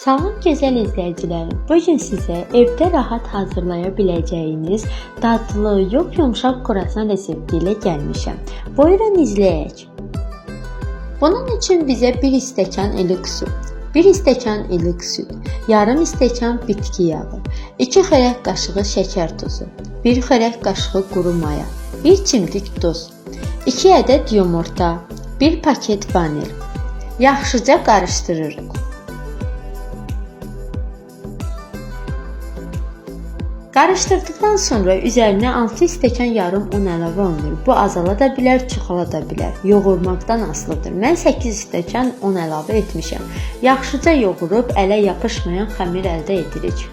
Salam gözəl izləyicilərim. Bugün sizə evdə rahat hazırlaya biləcəyiniz dadlı, yumşaq kruasan resepti ilə gəlmişəm. Buyurun izləyək. Bunun üçün bizə 1 stəkan iliq su, 1 stəkan iliq süd, yarım stəkan bitki yağı, 2 xörək qaşığı şəkər tozu, 1 xörək qaşığı quru maya, 1 çimdik duz, 2 ədəd yumurta, 1 paket vanil. Yaxşıca qarışdırırıq. Qarışdırdıqdan sonra üzərinə 6 stəkan yarım un əlavə olunur. Bu azala da bilər, çoxala da bilər. Yoğurmaqdan asılıdır. Mən 8 stəkan un əlavə etmişəm. Yaxşıca yoğurub ələ yapışmayan xəmir əldə edirik.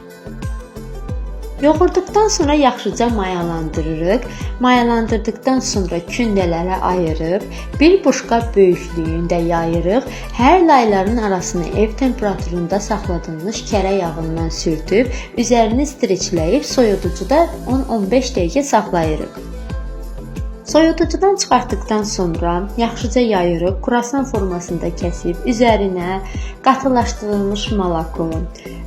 Yoğurduqdan sonra yaxşıca mayalandırırıq. Mayalandırdıqdan sonra kündələrə ayırıb, bir boşqab böyüklüyündə yayırıq. Hər layların arasını ev temperaturunda saxladığımız kərə yağından sürtüb, üzərini streçləyib soyuducuda 10-15 dəqiqə saxlayırıq. Soyuducudan çıxartdıqdan sonra yaxşıca yayırıq, kruasan formasında kəsib, üzərinə qatılaşdırılmış malako,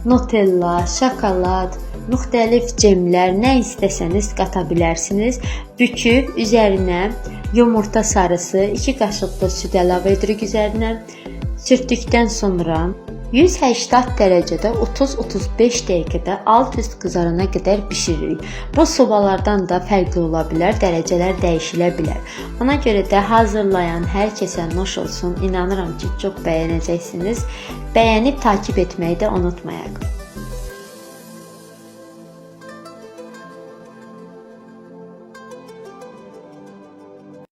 nutella, şokolad, müxtəlif cemlər, nə istəsəniz qata bilərsiniz. Büküb üzərinə yumurta sarısı, 2 qaşıq da süd əlavə edirik üzərinə. Sürtdükdən sonra 180 dərəcədə 30-35 dəqiqədə alt-üst qızarana qədər bişiririk. Bu sobalardan da fərqli ola bilər, dərəcələr dəyişilə bilər. Ona görə də hazırlayan hər kəsə nuş olsun. İnanıram ki, çox bəyənəcəksiniz. Bəyənib takib etməyi də unutmayaq.